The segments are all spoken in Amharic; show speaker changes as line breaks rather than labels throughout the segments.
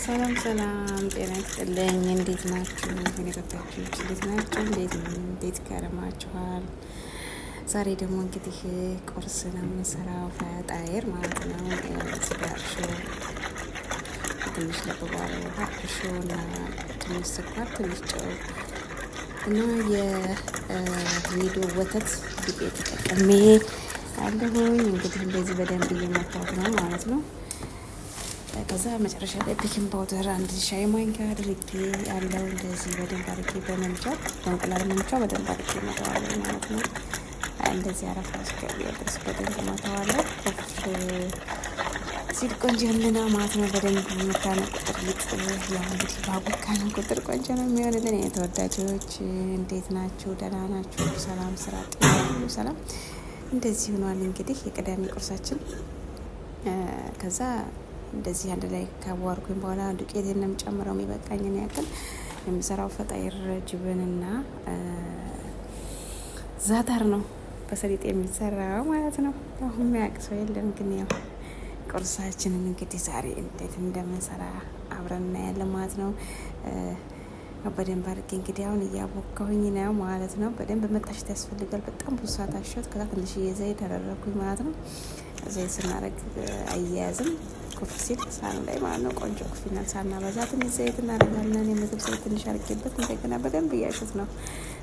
ሰላም ሰላም፣ ጤና ይስጥልኝ። እንዴት ናችሁ? ተከታታዮች እንዴት ናችሁ? እንዴት ከረማችኋል? ዛሬ ደግሞ እንግዲህ ቁርስ ነው የምንሰራው፣ ፈጣይር ማለት ነው። ስጋ እርሾ፣ ትንሽ ለብ ባለ ውሃ፣ እርሾ እና ትንሽ ስኳር፣ ትንሽ ጨው እና የኒዶ ወተት ዱቄት ተጠቅሜ አለሁኝ። እንግዲህ እንደዚህ በደንብ እየመታሁት ነው ማለት ነው። ከዛ መጨረሻ ላይ ቤኪንግ ፓውደር አንድ ሻይ ማንኪያ አድርጌ ያለው እንደዚህ በደንብ አድርጌ በመምቻው በእንቁላል መምቻው በደንብ አድርጌ መተዋለሁ ማለት ነው። እንደዚህ አረፋ እስከሚወጣ ድረስ በደንብ መተዋለሁ። ሲል ቆንጆ ልና ማለት ነው። በደንብ መታነ ቁጥር ሊጥ ያው እንግዲህ ባቦካነ ቁጥር ቆንጆ ነው የሚሆንልን። የተወዳጆች እንዴት ናችሁ? ደህና ናችሁ? ሰላም፣ ስራ፣ ጤና ሁሉ ሰላም። እንደዚህ ሆኗል እንግዲህ የቅዳሜ ቁርሳችን። ከዛ እንደዚህ አንድ ላይ ካዋርኩኝ በኋላ ዱቄቴን ነው የምጨምረው የሚበቃኝን ያክል። የምሰራው ፈጣይር ጅብንና ዛታር ነው በሰሊጥ የሚሰራው ማለት ነው። አሁን የሚያውቅ ሰው የለም፣ ግን ያው ቁርሳችንን እንግዲህ ዛሬ እንዴት እንደምንሰራ አብረን እናያለን ማለት ነው። በደንብ አድርጌ እንግዲህ አሁን እያቦካሁኝ ነው ማለት ነው። በደንብ መታሸት ያስፈልጋል። በጣም ብዙ ሰዓት አሸት። ከዛ ትንሽዬ ዘይት አደረኩኝ ማለት ነው። ዘይት ስናደርግ አያያዝም ኩፍ ሲል ሳህኑ ላይ ማለት ነው። ቆንጆ ኩፍ ይላል። ሳናበዛ ትንሽ ዘይት እናደርጋለን። የምግብ ዘይት ትንሽ አድርጌበት እንደገና በደንብ እያሸት ነው።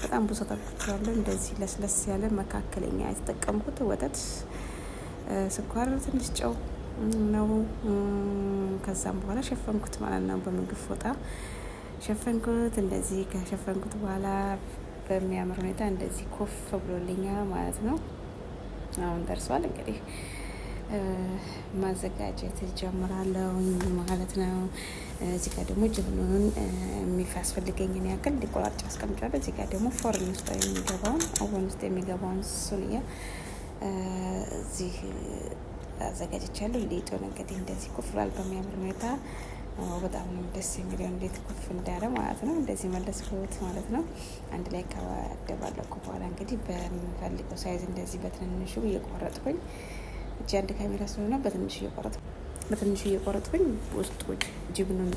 በጣም ብዙ ተጠቅቻለሁ። እንደዚህ ለስለስ ያለ መካከለኛ የተጠቀምኩት ወተት፣ ስኳር፣ ትንሽ ጨው ነው። ከዛም በኋላ ሸፈንኩት ማለት ነው። በምግብ ፎጣ ሸፈንኩት። እንደዚህ ከሸፈንኩት በኋላ በሚያምር ሁኔታ እንደዚህ ኮፍ ብሎልኛል ማለት ነው። አሁን ደርሷል። እንግዲህ ማዘጋጀት ጀምራለሁ ማለት ነው። እዚህ ጋር ደግሞ ጅብኑን የሚያስፈልገኝን ያክል እንዲቆራርጭ አስቀምጫለሁ። እዚህ ጋር ደግሞ ፎርን ውስጥ የሚገባውን ኦቨን ውስጥ የሚገባውን ሱንያ እዚህ አዘጋጅቻለሁ። ሊጡን እንግዲህ እንደዚህ ኩፍራል በሚያምር ሁኔታ። በጣም ነው ደስ የሚለው እንዴት ኩፍ እንዳለ ማለት ነው። እንደዚህ መለስኩት ማለት ነው። አንድ ላይ ካደባለኩ በኋላ እንግዲህ በምፈልገው ሳይዝ እንደዚህ በትንንሹ እየቆረጥኩኝ እጅ አንድ ካሜራ ስለሆነ በትንሹ እየቆረጥኩኝ ውስጡ ጅብኑን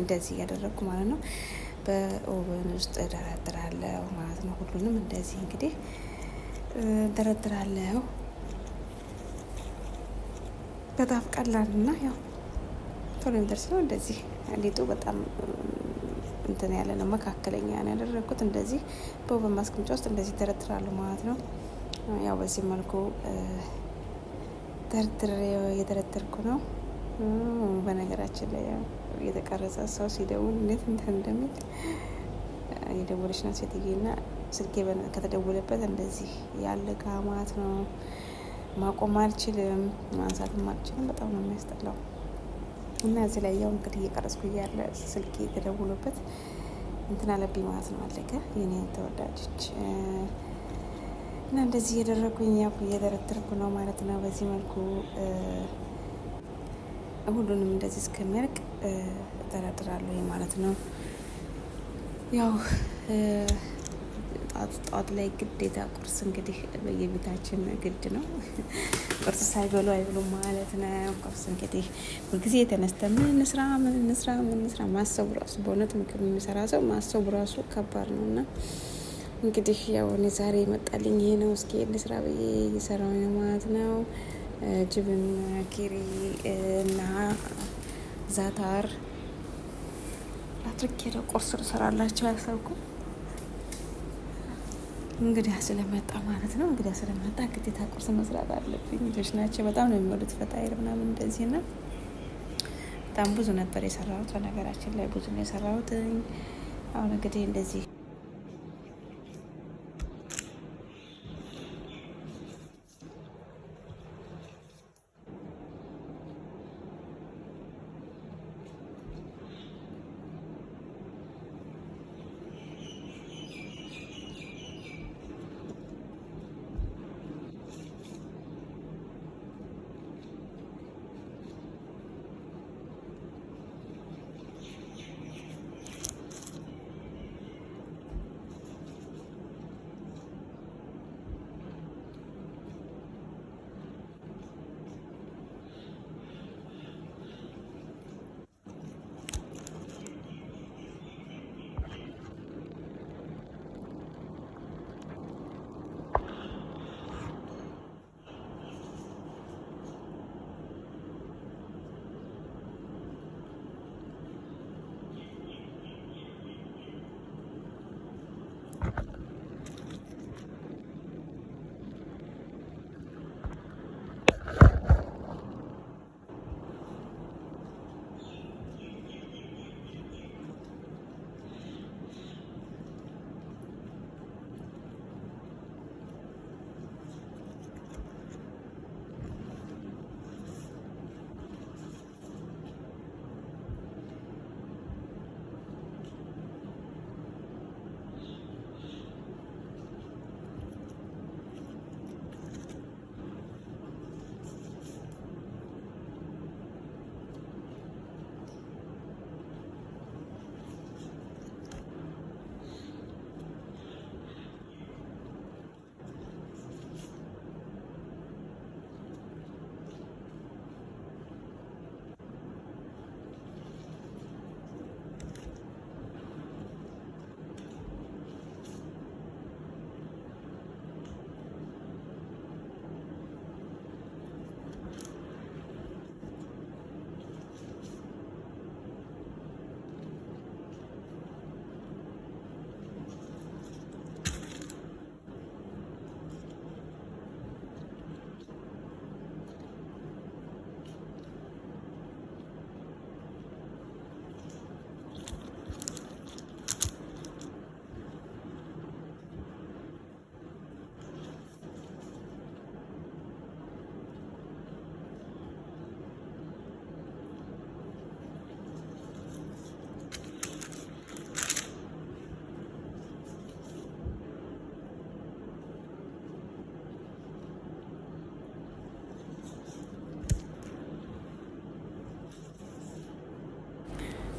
እንደዚህ እያደረግኩ ማለት ነው። በኦቨን ውስጥ ደረድራለሁ ማለት ነው። ሁሉንም እንደዚህ እንግዲህ ደረድራለሁ። በጣም ቀላልና ያው ቶሎ የሚደርስ ነው። እንደዚህ ሊጡ በጣም እንትን ያለ ነው፣ መካከለኛ ነው ያደረግኩት። እንደዚህ በኦቨን ማስቀመጫ ውስጥ እንደዚህ ደረድራለሁ ማለት ነው። ያው በዚህ መልኩ እየደረደርኩ ነው። በነገራችን ላይ የተቀረጸ ሰው ሲደውል እንዴት እንደሚል የደወለች ናት ሴትዬና ስልኬ ከተደወለበት እንደዚህ ያለ ጋ ማለት ነው። ማቆም አልችልም፣ ማንሳትም አልችልም። በጣም ነው የሚያስጠላው። እና እዚህ ላይ ያው እንግዲህ እየቀረጽኩ እያለ ስልኬ የተደውሎበት እንትን አለብኝ ማለት ነው። አለቀ የኔ ተወዳጆች። እና እንደዚህ እየደረኩኝ ያው እየደረደርኩ ነው ማለት ነው። በዚህ መልኩ ሁሉንም እንደዚህ እስከሚያልቅ እደረድራለሁ ማለት ነው። ያው ጧት ላይ ግዴታ ቁርስ እንግዲህ በየቤታችን ግድ ነው። ቁርስ ሳይበሉ አይብሉም ማለት ነው። ቁርስ እንግዲህ ሁልጊዜ የተነስተ ምን እንስራ ማሰቡ ራሱ በእውነት ምግብ የሚሰራ ሰው ማሰቡ ራሱ ከባድ ነው። እና እንግዲህ ያው እኔ ዛሬ መጣልኝ ይሄ ነው። እስኪ እንስራ ብዬ እየሰራው ነው ማለት ነው። ጅብን፣ ኪሪ እና ዛታር አድርጌ ነው ቁርስ ልሰራላቸው ያሰብኩ። እንግዲህ ስለመጣ ማለት ነው። እንግዲህ ስለመጣ ግዴታ ቁርስ መስራት አለብኝ። ልጆች ናቸው በጣም ነው የሚወዱት ፈጣይር ምናምን እንደዚህ እና በጣም ብዙ ነበር የሰራሁት። በነገራችን ላይ ብዙ ነው የሰራሁት። አሁን እንግዲህ እንደዚህ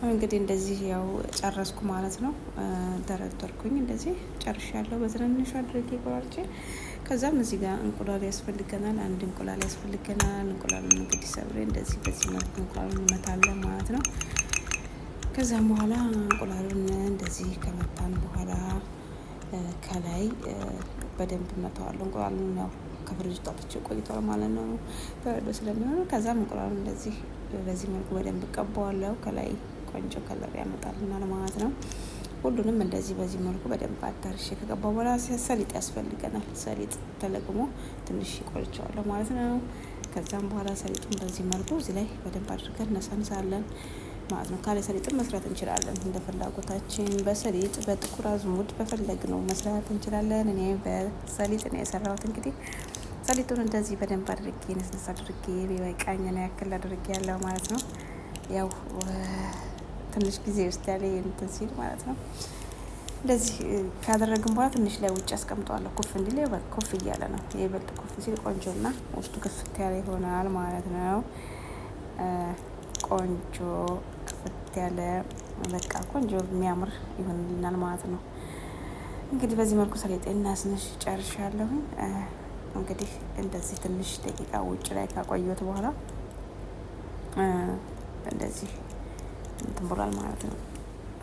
እንግዲህ እንደዚህ ያው ጨረስኩ ማለት ነው። ደረደርኩኝ እንደዚህ ጨርሻለሁ። በትንንሹ አድርጌ ቆራርጬ ከዛም እዚህ ጋር እንቁላል ያስፈልገናል። አንድ እንቁላል ያስፈልገናል። እንቁላሉን እንግዲህ ሰብሬ እንደዚህ በዚህ መልኩ እንቁላሉን እንመታለን ማለት ነው። ከዛም በኋላ እንቁላሉን እንደዚህ ከመታን በኋላ ከላይ በደንብ መተዋለሁ። እንቁላሉን ያው ከፍሪጅ ጣጥቼ ቆይቷል ማለት ነው በረዶ ስለሚሆነው። ከዛም እንቁላሉን እንደዚህ በዚህ መልኩ በደንብ ቀባዋለሁ። ከላይ ቆንጆ ከለር ያመጣልናል ማለት ነው። ሁሉንም እንደዚህ በዚህ መልኩ በደንብ አዳርሼ ከቀባው በኋላ ሰሊጥ ያስፈልገናል። ሰሊጥ ተለቅሞ ትንሽ ቆልቼዋለሁ ማለት ነው። ከዛም በኋላ ሰሊጡን በዚህ መልኩ እዚህ ላይ በደንብ አድርገን ነሰንሳለን ማለት ነው። ካለ ሰሊጥም መስራት እንችላለን እንደ ፍላጎታችን። በሰሊጥ በጥቁር አዝሙድ በፈለግነው መስራት እንችላለን። እኔ በሰሊጥ ነው የሰራሁት። እንግዲህ ሰሊጡን እንደዚህ በደንብ አድርጌ ነስነስ አድርጌ ቢበቃኝን ያክል አድርጌ ያለው ማለት ነው። ያው ትንሽ ጊዜ ውስጥ ያለ እንትን ሲል ማለት ነው። እንደዚህ ካደረግን በኋላ ትንሽ ላይ ውጭ አስቀምጠዋለሁ ኩፍ እንዲል። ኩፍ እያለ ነው የበልጥ ኩፍ ሲል ቆንጆና ውስጡ ክፍት ያለ ይሆናል ማለት ነው። ቆንጆ ክፍት ያለ በቃ ቆንጆ የሚያምር ይሆንልናል ማለት ነው። እንግዲህ በዚህ መልኩ ሰሊጤና ስንሽ ጨርሻለሁ። እንግዲህ እንደዚህ ትንሽ ደቂቃ ውጭ ላይ ካቆየሁት በኋላ እንደዚህ እንትን ብሏል ማለት ነው።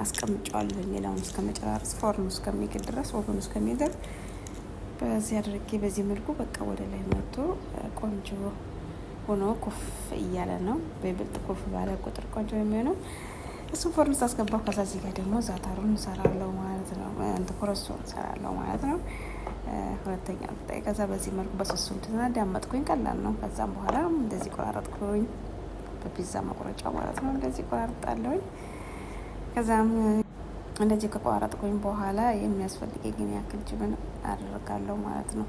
አስቀምጫዋለሁ ሌላውን እስከመጨራረስ ፎርኑ እስከሚግል ድረስ ኦቨኑ እስከሚግል በዚህ አድርጌ በዚህ መልኩ በቃ ወደ ላይ መጥቶ ቆንጆ ሆኖ ኩፍ እያለ ነው። በይበልጥ ኩፍ ባለ ቁጥር ቆንጆ የሚሆነው እሱ ፎርን ሳስገባው። ከዛ እዚህ ጋር ደግሞ ዛታሩን እንሰራለሁ ማለት ነው። ኮረሶ እንሰራለሁ ማለት ነው። ሁለተኛ ከዛ በዚህ መልኩ በሶስቱ እንዳመጥኩኝ ቀላል ነው። ከዛም በኋላ እንደዚህ ቆራረጥኩኝ በፒዛ መቁረጫ ማለት ነው። እንደዚህ ቆራርጣለሁኝ። ከዛም እንደዚህ ከቆራረጥኩኝ በኋላ የሚያስፈልገኝ ያክል ጅብን አደርጋለሁ ማለት ነው።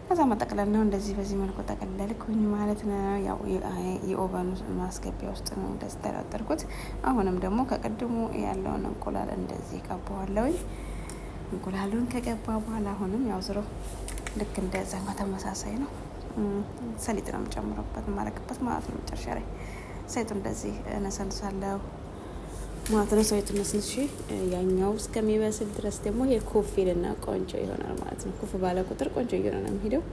ከዛ መጠቅለል ነው። እንደዚህ በዚህ መልኩ ጠቀለልኩኝ ማለት ነው። ያው የኦቨኑ ማስገቢያ ውስጥ ነው እንደዚህ ተራጠርኩት። አሁንም ደግሞ ከቅድሙ ያለውን እንቁላል እንደዚህ ቀባዋለሁኝ። እንቁላሉን ከገባ በኋላ አሁንም ያው ዝሮ ልክ እንደዛ ተመሳሳይ ነው። ሰሊጥ ነው የምጨምረበት ማረግበት ማለት ነው። መጨረሻ ላይ ሰሊጡ እንደዚህ ነሰንሳለሁ ማለት ነው። ሰሊጡ ነስንሽ ያኛው እስከሚበስል ድረስ ደግሞ ይሄ ኩፍ ይልና ቆንጆ ይሆናል ማለት ነው። ኩፍ ባለ ቁጥር ቆንጆ እየሆነ ነው የሚሄደው።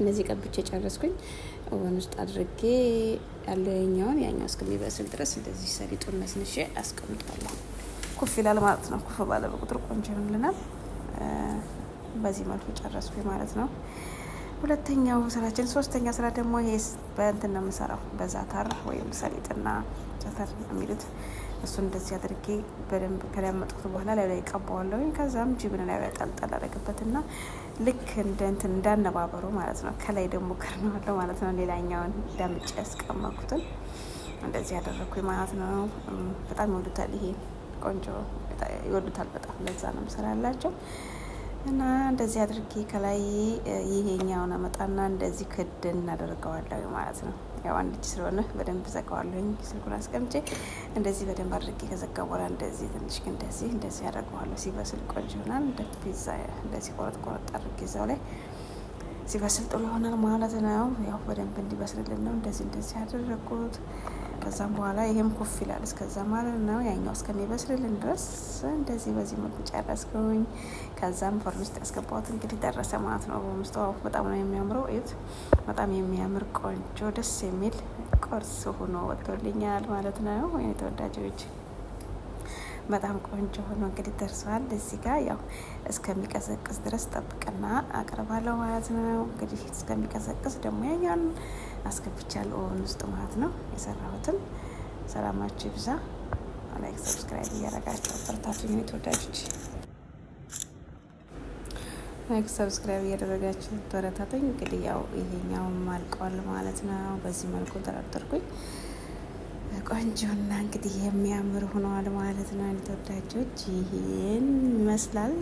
እነዚህ ቀብቼ ጨረስኩኝ። ኦቨን ውስጥ አድርጌ ያለው ያኛው እስከሚበስል ድረስ እንደዚህ ሰሊጡን ነስንሽ አስቀምጣለሁ። ኩፍ ይላል ማለት ነው። ኩፍ ባለ ቁጥር ቆንጆ ይሆንልናል። በዚህ መልኩ ጨረስኩኝ ማለት ነው። ሁለተኛው ስራችን። ሶስተኛ ስራ ደግሞ ይሄ በእንትን ነው የምሰራው በዛታር ወይም ሰሊጥና ዛታር የሚሉት እሱን እንደዚህ አድርጌ በደንብ ከዳመጥኩት በኋላ ላይ ቀባዋለሁ። ከዛም ጅብን ላይ ያጣልጣል አደረግበትና ልክ እንደ እንትን እንዳነባበሩ ማለት ነው። ከላይ ደግሞ ከርነዋለሁ ማለት ነው። ሌላኛውን ዳምጬ ያስቀመጥኩትን እንደዚህ ያደረኩኝ ማለት ነው። በጣም ይወዱታል። ይሄ ቆንጆ ይወዱታል በጣም። ለዛ ነው የምሰራላቸው። እና እንደዚህ አድርጌ ከላይ ይሄኛውን አመጣና እንደዚህ ክድ እናደርገዋለሁ ማለት ነው። ያው አንድ እጅ ስለሆነ በደንብ ዘጋዋለሁኝ። ስልኩን አስቀምጬ እንደዚህ በደንብ አድርጌ ከዘጋ በኋላ እንደዚህ ትንሽ እንደዚህ ያደርገዋለሁ። ሲበስል ቆንጆ ይሆናል። እንደ ፒዛ እንደዚህ ቆረጥ አድርጌ እዛው ላይ ሲበስል ጥሩ ይሆናል ማለት ነው። ያው በደንብ እንዲበስልልን ነው እንደዚህ ያደረኩት። ከዛም በኋላ ይሄም ኩፍ ይላል እስከዛ ማለት ነው። ያኛው እስከሚበስልልን ድረስ እንደዚህ በዚህ መልኩ ጨረስኩኝ። ከዛም ፎርን ውስጥ ያስገባሁት እንግዲህ ደረሰ ማለት ነው። በመስታወቱ በጣም ነው የሚያምረው። እዩት፣ በጣም የሚያምር ቆንጆ ደስ የሚል ቁርስ ሆኖ ወጥቶልኛል ማለት ነው። ወይኔ ተወዳጆች በጣም ቆንጆ ሆኖ እንግዲህ ደርሷል። እዚህ ጋር ያው እስከሚቀዘቅዝ ድረስ ጠብቅና አቀርባለሁ ማለት ነው። እንግዲህ እስከሚቀዘቅዝ ደግሞ ያኛውን አስገብቻለሁ ኦቨን ውስጥ ማለት ነው። የሰራሁትን ሰላማችሁ ይብዛ። ላይክ ሰብስክራይብ እያደረጋችሁ አበረታቱኝ ተወዳጆች። ላይክ ሰብስክራይብ እያደረጋችሁ አበረታቱኝ። እንግዲህ ያው ይሄኛውን አልቋል ማለት ነው። በዚህ መልኩ ተረደርኩኝ። ቆንጆና እንግዲህ የሚያምር ሆነዋል ማለት ነው። ተወዳጆች ይሄን ይመስላል።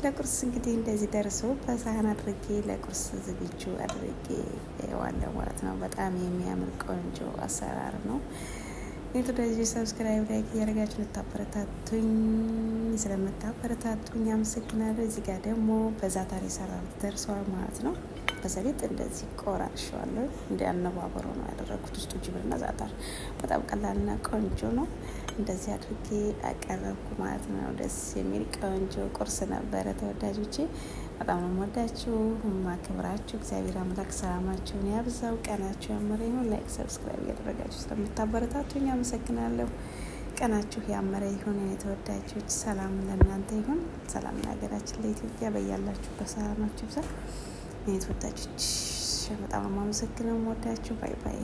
ለቁርስ እንግዲህ እንደዚህ ደርሶ በሳህን አድርጌ ለቁርስ ዝግጁ አድርጌ ዋለ ማለት ነው። በጣም የሚያምር ቆንጆ አሰራር ነው። የተወዳጆች ሰብስክራይብ ላይክ እያደረጋችሁ ስለምታበረታቱኝ አመሰግናለሁ። እዚህ ጋር ደግሞ በዛታር የሰራሁት ደርሷል ማለት ነው። በሰሊጥ እንደዚህ ቆራርሸዋለሁ። እንደ አነባበሩ ነው ያደረኩት። ውስጡ ጅብርና ዛታር በጣም ቀላልና ቆንጆ ነው። እንደዚህ አድርጌ አቀረብኩ ማለት ነው። ደስ የሚል ቆንጆ ቁርስ ነበረ ተወዳጆቼ። በጣም ነው የምወዳችሁ ማክብራችሁ። እግዚአብሔር አምላክ ሰላማችሁን ያብዛው፣ ቀናችሁ ያመረ ይሁን። ላይክ ሰብስክራይብ እያደረጋችሁ ስለምታበረታቱኝ አመሰግናለሁ። ቀናችሁ ያመረ ይሁን የተወዳጆች። ሰላም ለእናንተ ይሁን። ሰላም ለሀገራችን ለኢትዮጵያ። በያላችሁበት ሰላማችሁ ይብዛ የተወዳጆች። በጣም ነው የማመሰግነው። የምወዳችሁ። ባይ ባይ።